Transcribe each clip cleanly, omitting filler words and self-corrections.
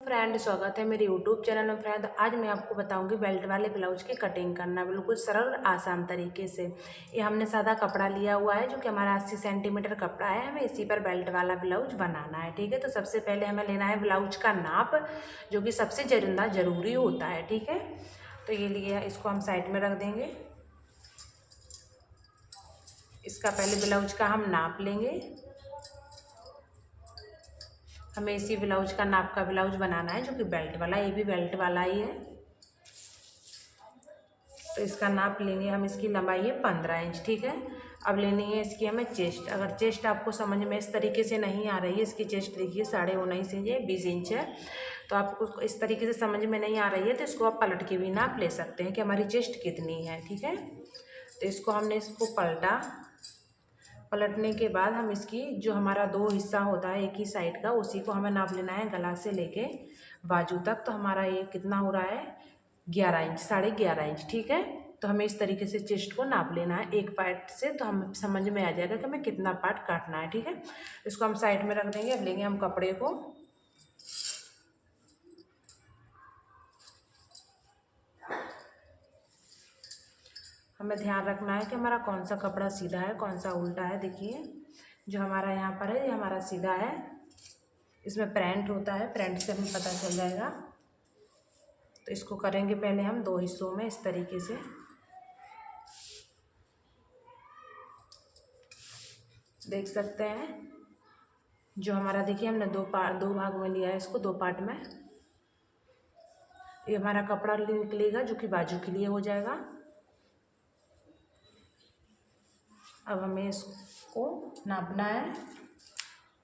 Friend, स्वागत है मेरे यूट्यूब चैनल में। फ्रेंड, आज मैं आपको बताऊंगी बेल्ट वाले ब्लाउज की कटिंग करना बिल्कुल सरल और आसान तरीके से। ये हमने सादा कपड़ा लिया हुआ है जो कि हमारा 80 सेंटीमीटर कपड़ा है। हमें इसी पर बेल्ट वाला ब्लाउज बनाना है। ठीक है, तो सबसे पहले हमें लेना है ब्लाउज का नाप, जो कि सबसे ज़रूरी होता है। ठीक है, तो ये लिया, इसको हम साइड में रख देंगे। इसका पहले ब्लाउज का हम नाप लेंगे। हमें इसी ब्लाउज का नाप का ब्लाउज बनाना है जो कि बेल्ट वाला, ये भी बेल्ट वाला ही है। तो इसका नाप लेंगे हम। इसकी लंबाई है 15 इंच। ठीक है, अब लेनी है इसकी हमें चेस्ट। अगर चेस्ट आपको समझ में इस तरीके से नहीं आ रही है, इसकी चेस्ट देखिए 19.5 इंच है, 20 इंच है। तो आपको इस तरीके से समझ में नहीं आ रही है तो इसको आप पलट के भी नाप ले सकते हैं कि हमारी चेस्ट कितनी है। ठीक है, तो इसको हमने इसको पलटा। पलटने के बाद हम इसकी जो हमारा दो हिस्सा होता है एक ही साइड का, उसी को हमें नाप लेना है गला से लेके बाजू तक। तो हमारा ये कितना हो रहा है, 11 इंच, 11.5 इंच। ठीक है, तो हमें इस तरीके से चेस्ट को नाप लेना है एक पार्ट से, तो हम समझ में आ जाएगा कि हमें कितना पार्ट काटना है। ठीक है, इसको हम साइड में रख देंगे। अब लेंगे हम कपड़े को। हमें ध्यान रखना है कि हमारा कौन सा कपड़ा सीधा है कौन सा उल्टा है। देखिए, जो हमारा यहाँ पर है ये हमारा सीधा है। इसमें प्रिंट होता है, प्रिंट से हमें पता चल जाएगा। तो इसको करेंगे पहले हम दो हिस्सों में इस तरीके से। देख सकते हैं जो हमारा, देखिए हमने दो भाग में लिया है इसको, दो पार्ट में। ये हमारा कपड़ा निकलेगा जो कि बाजू के लिए हो जाएगा। अब हमें इसको नापना है।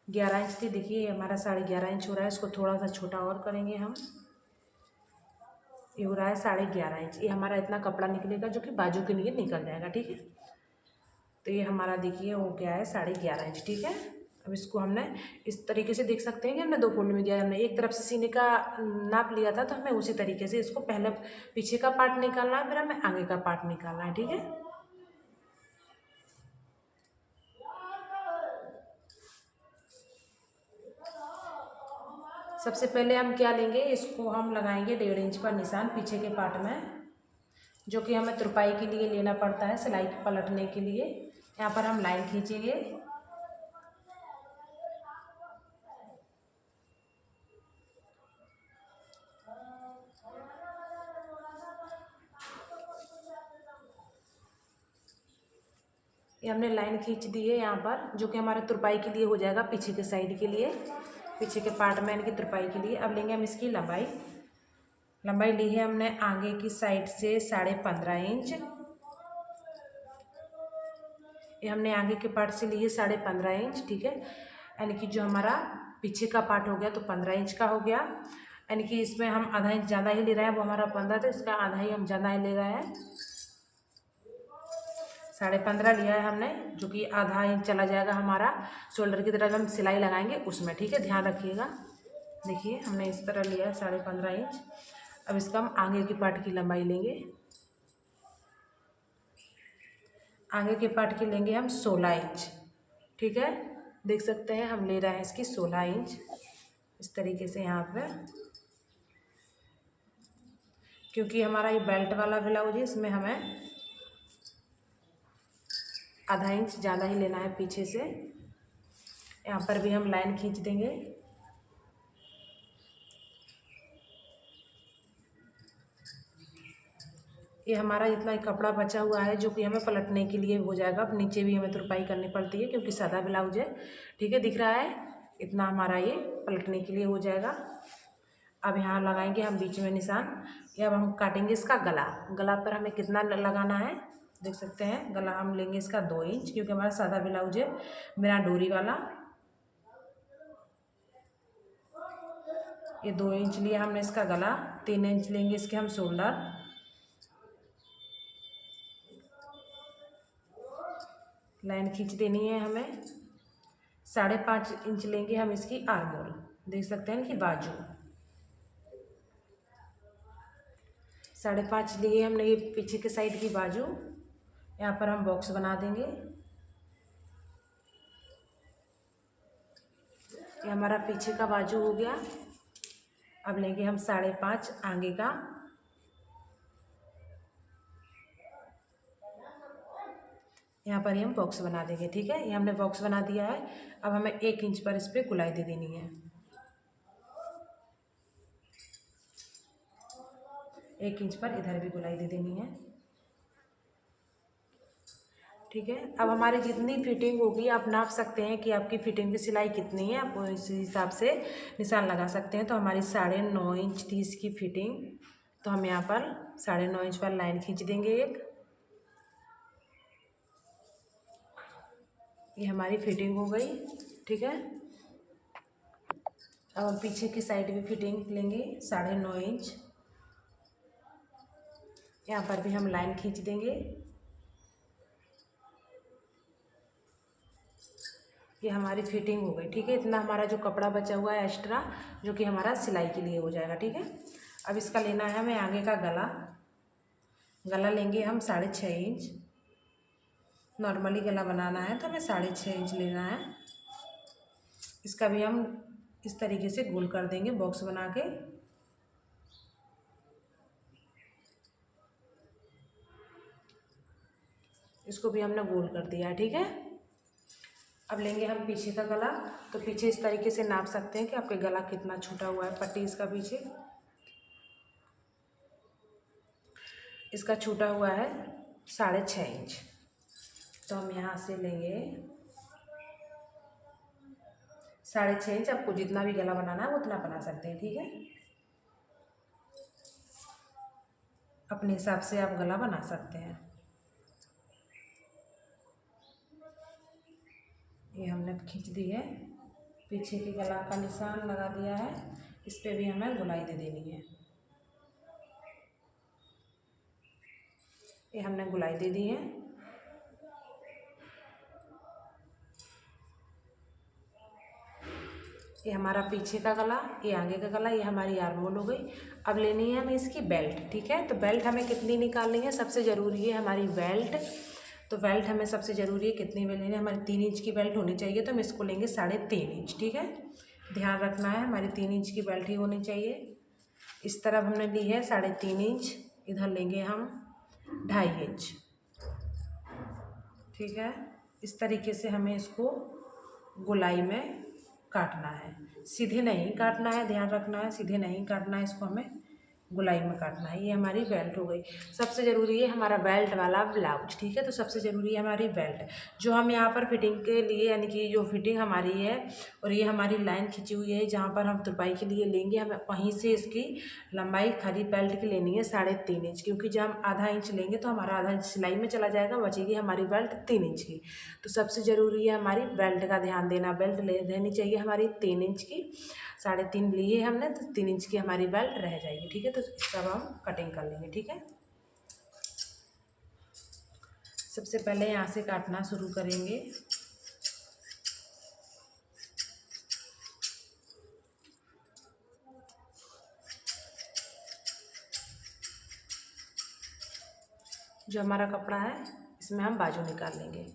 11 इंच थी, देखिए ये हमारा 11.5 इंच हो रहा है। इसको थोड़ा सा छोटा और करेंगे हम। ये हो रहा है 11.5 इंच। ये हमारा इतना कपड़ा निकलेगा जो कि बाजू के लिए निकल जाएगा। ठीक है, तो ये हमारा देखिए हो गया है 11.5 इंच। ठीक है, अब इसको हमने इस तरीके से देख सकते हैं कि हमने दो फोल्ड में दिया है। हमने एक तरफ से सीने का नाप लिया था, तो हमें उसी तरीके से इसको पहले पीछे का पार्ट निकालना है, फिर हमें आगे का पार्ट निकालना है। ठीक है, सबसे पहले हम क्या लेंगे, इसको हम लगाएंगे 1.5 इंच पर निशान पीछे के पार्ट में, जो कि हमें तुरपाई के लिए लेना पड़ता है, सिलाई पलटने के लिए। यहाँ पर हम लाइन खींचेंगे। ये हमने लाइन खींच दी है यहाँ पर, जो कि हमारे तुरपाई के लिए हो जाएगा, पीछे के साइड के लिए, पीछे के पार्ट में इनकी तुरपाई के लिए। अब लेंगे हम इसकी लंबाई। लंबाई ली है हमने आगे की साइड से 15.5 इंच। ये हमने आगे के पार्ट से ली है 15.5 इंच। ठीक है, यानी कि जो हमारा पीछे का पार्ट हो गया तो 15 इंच का हो गया। यानी कि इसमें हम आधा इंच ज़्यादा ही ले रहे हैं, वो हमारा 15 था, इसका आधा ही हम ज़्यादा ही ले रहे हैं। 15.5 लिया है हमने, जो कि आधा इंच चला जाएगा हमारा शोल्डर की तरफ हम सिलाई लगाएंगे उसमें। ठीक है, ध्यान रखिएगा। देखिए हमने इस तरह लिया है 15.5 इंच। अब इसका हम आगे की पार्ट की लंबाई लेंगे। आगे के पार्ट की लेंगे हम 16 इंच। ठीक है, देख सकते हैं हम ले रहे हैं इसकी 16 इंच इस तरीके से यहाँ पर। क्योंकि हमारा ये बेल्ट वाला ब्लाउज है, इसमें हमें आधा इंच ज़्यादा ही लेना है पीछे से। यहाँ पर भी हम लाइन खींच देंगे। ये हमारा इतना ही कपड़ा बचा हुआ है जो कि हमें पलटने के लिए हो जाएगा। अब नीचे भी हमें तुरपाई करनी पड़ती है क्योंकि सादा ब्लाउज है। ठीक है, दिख रहा है, इतना हमारा ये पलटने के लिए हो जाएगा। अब यहाँ लगाएंगे हम बीच में निशान। ये अब हम काटेंगे इसका गला। गला पर हमें कितना लगाना है, देख सकते हैं। गला हम लेंगे इसका 2 इंच, क्योंकि हमारा सादा ब्लाउज है बिना डोरी वाला। ये 2 इंच लिया हमने इसका गला। 3 इंच लेंगे इसके हम शोल्डर। लाइन खींच देनी है हमें। 5.5 इंच लेंगे हम इसकी आर्म होल। देख सकते हैं कि बाजू 5.5 लिए हमने ये पीछे के साइड की बाजू। यहाँ पर हम बॉक्स बना देंगे। ये हमारा पीछे का बाजू हो गया। अब लेंगे हम 5.5 आगे का, यहाँ पर ही हम बॉक्स बना देंगे। ठीक है, ये हमने बॉक्स बना दिया है। अब हमें 1 इंच पर इस पर गुलाई दे देनी है। 1 इंच पर इधर भी गुलाई दे देनी है। ठीक है, अब हमारी जितनी फिटिंग होगी आप नाप सकते हैं कि आपकी फिटिंग की सिलाई कितनी है, आप इस हिसाब से निशान लगा सकते हैं। तो हमारी 9.5 इंच थी इसकी फिटिंग, तो हम यहाँ पर 9.5 इंच पर लाइन खींच देंगे एक। ये हमारी फिटिंग हो गई। ठीक है, अब हम पीछे की साइड भी फिटिंग लेंगे 9.5 इंच। यहाँ पर भी हम लाइन खींच देंगे। ये हमारी फिटिंग हो गई। ठीक है, इतना हमारा जो कपड़ा बचा हुआ है एक्स्ट्रा, जो कि हमारा सिलाई के लिए हो जाएगा। ठीक है, अब इसका लेना है हमें आगे का गला। गला लेंगे हम 6.5 इंच। नॉर्मली गला बनाना है तो हमें 6.5 इंच लेना है। इसका भी हम इस तरीके से गोल कर देंगे बॉक्स बना के। इसको भी हमने गोल कर दिया है। ठीक है, अब लेंगे हम पीछे का गला। तो पीछे इस तरीके से नाप सकते हैं कि आपके गला कितना छूटा हुआ है। पट्टी इसका पीछे इसका छूटा हुआ है 6.5 इंच। तो हम यहाँ से लेंगे 6.5 इंच। आपको जितना भी गला बनाना है वो उतना बना सकते हैं। ठीक है, अपने हिसाब से आप गला बना सकते हैं। ये हमने खींच दी है, पीछे की गला का निशान लगा दिया है। इस पे भी हमें गुलाई दे देनी है। ये हमने गुलाई दे दी है। ये हमारा पीछे का गला, ये आगे का गला, ये हमारी आर्मोल हो गई। अब लेनी है हमें इसकी बेल्ट। ठीक है, तो बेल्ट हमें कितनी निकालनी है, सबसे ज़रूरी है हमारी बेल्ट। तो बेल्ट हमें सबसे ज़रूरी है कितनी में लेनी है, हमारी 3 इंच की बेल्ट होनी चाहिए। तो हम इसको लेंगे 3.5 इंच। ठीक है, ध्यान रखना है हमारी 3 इंच की बेल्ट ही होनी चाहिए। इस तरफ हमने ली है 3.5 इंच, इधर लेंगे हम 2.5 इंच। ठीक है, इस तरीके से हमें इसको गोलाई में काटना है। सीधे नहीं काटना है, ध्यान रखना है, सीधे नहीं काटना है, इसको हमें गोलाई में काटना है। ये हमारी बेल्ट हो गई। सबसे ज़रूरी है हमारा बेल्ट वाला ब्लाउज। ठीक है, तो सबसे ज़रूरी है हमारी बेल्ट, जो हम यहाँ पर फिटिंग के लिए, यानी कि जो फिटिंग हमारी है और ये हमारी लाइन खींची हुई है जहाँ पर हम तुरपाई के लिए लेंगे, हमें वहीं से इसकी लंबाई खाली बेल्ट की लेनी है 3.5 इंच। क्योंकि जब हम आधा इंच लेंगे तो हमारा आधा इंच सिलाई में चला जाएगा, बचेगी हमारी बेल्ट 3 इंच की। तो सबसे ज़रूरी है हमारी बेल्ट का ध्यान देना। बेल्ट रहनी चाहिए हमारी 3 इंच की। 3.5 ली है हमने, तो 3 इंच की हमारी बेल्ट रह जाएगी। ठीक है, तो इसका हम कटिंग कर लेंगे। ठीक है, सबसे पहले यहाँ से काटना शुरू करेंगे। जो हमारा कपड़ा है इसमें हम बाजू निकाल लेंगे।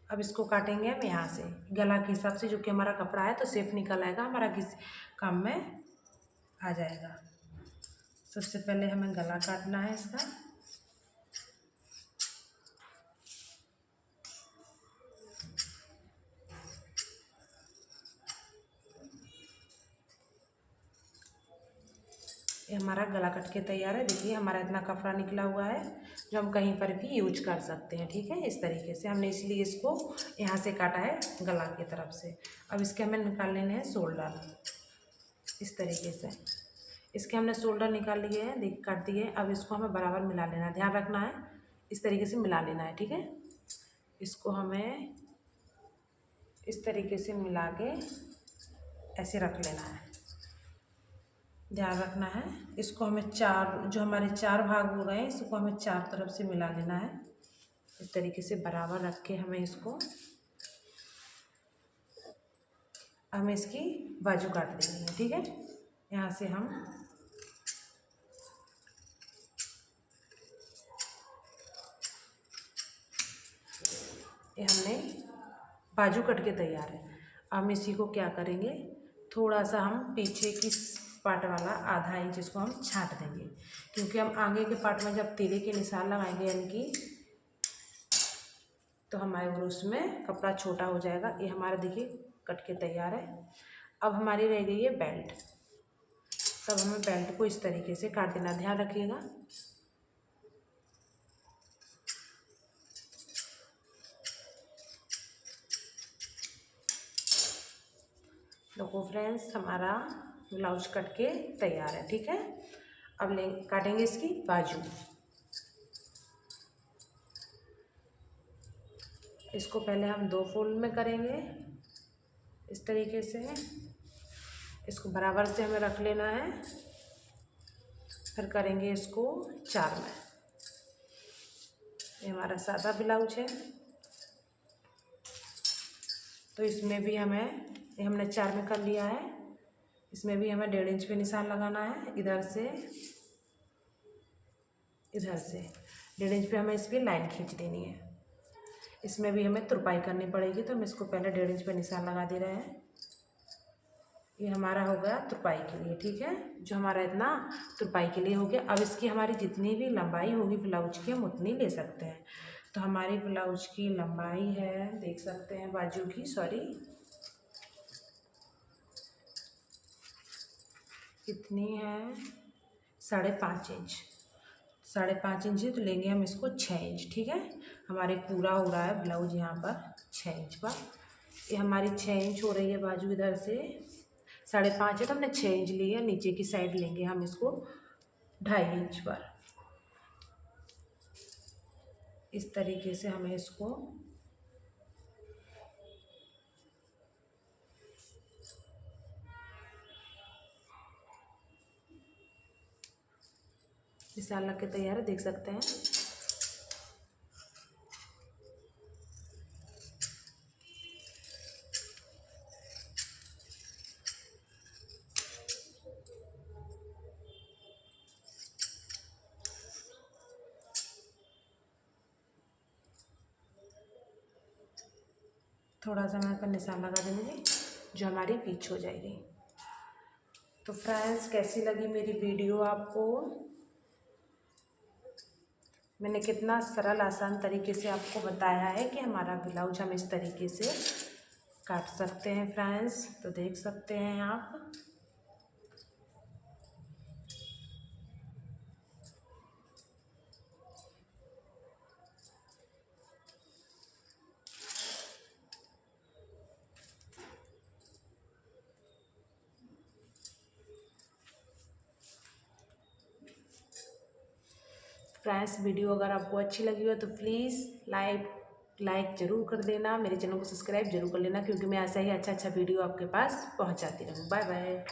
अब इसको काटेंगे हम यहाँ से गला के हिसाब से, जो कि हमारा कपड़ा है तो सेफ निकल आएगा, हमारा किस काम में आ जाएगा। सबसे पहले हमें गला काटना है इसका। ये हमारा गला कट के तैयार है। देखिए हमारा इतना कपड़ा निकला हुआ है जो हम कहीं पर भी यूज कर सकते हैं। ठीक है, इस तरीके से हमने इसलिए इसको यहाँ से काटा है गला की तरफ से। अब इसके हमें निकाल लेने हैं शोल्डर। इस तरीके से इसके हमने शोल्डर निकाल लिए हैं, देख काट दिए। अब इसको हमें बराबर मिला लेना है, ध्यान रखना है, इस तरीके से मिला लेना है। ठीक है, इसको हमें इस तरीके से मिला के ऐसे रख लेना है, ध्यान रखना है। इसको हमें जो हमारे 4 भाग हो गए, इसको हमें 4 तरफ से मिला लेना है। इस तरीके से बराबर रख के हमें इसकी बाजू काट देनी है। ठीक है, यहाँ से हम ये हमने बाजू कट के तैयार है। हम इसी को क्या करेंगे, थोड़ा सा हम पीछे की पार्ट वाला आधा इंच इसको हम छांट देंगे, क्योंकि हम आगे के पार्ट में जब तीरे के निशान लगाएंगे यानी कि तो हमारे उसमें कपड़ा छोटा हो जाएगा। ये हमारा देखिए कट के तैयार है। अब हमारी रह गई है बेल्ट। तब हमें बेल्ट को इस तरीके से काट देना, ध्यान रखिएगा। देखो फ्रेंड्स, हमारा ब्लाउज कट के तैयार है, ठीक है। अब काटेंगे इसकी बाजू। इसको पहले हम 2 फोल्ड में करेंगे इस तरीके से। इसको बराबर से हमें रख लेना है, फिर करेंगे इसको 4 में। ये हमारा सादा ब्लाउज है, तो इसमें भी हमें, ये हमने 4 में कर लिया है, इसमें भी हमें 1.5 इंच पे निशान लगाना है। इधर से इधर से 1.5 इंच पे हमें इस पर लाइन खींच देनी है। इसमें भी हमें तुरपाई करनी पड़ेगी, तो हम इसको पहले 1.5 इंच पे निशान लगा दे रहे हैं। ये हमारा हो गया तुरपाई के लिए, ठीक है। जो हमारा इतना तुरपाई के लिए हो गया। अब इसकी हमारी जितनी भी लंबाई होगी ब्लाउज की, हम उतनी ले सकते हैं। तो हमारी ब्लाउज की लंबाई है, देख सकते हैं, बाजू की, सॉरी, कितनी है, 5.5 इंच। 5.5 इंच है, तो लेंगे हम इसको 6 इंच, ठीक है। हमारे पूरा हो रहा है ब्लाउज यहाँ पर 6 इंच पर। ये हमारी 6 इंच हो रही है बाजू, इधर से 5.5 है तो हमने 6 इंच ली है। नीचे की साइड लेंगे हम इसको 2.5 इंच पर। इस तरीके से हमें इसको निशान लग के तैयार है, देख सकते हैं। थोड़ा सा मैं निशान लगा देंगे, जो हमारी पीछ हो जाएगी। तो फ्रेंड्स, कैसी लगी मेरी वीडियो आपको? मैंने कितना सरल आसान तरीके से आपको बताया है कि हमारा ब्लाउज हम इस तरीके से काट सकते हैं फ्रेंड्स। तो देख सकते हैं आप। फ्रेंड्स, वीडियो अगर आपको अच्छी लगी हो तो प्लीज़ लाइक ज़रूर कर देना। मेरे चैनल को सब्सक्राइब जरूर कर लेना, क्योंकि मैं ऐसा ही अच्छा वीडियो आपके पास पहुंचाती रहूँ। Bye bye.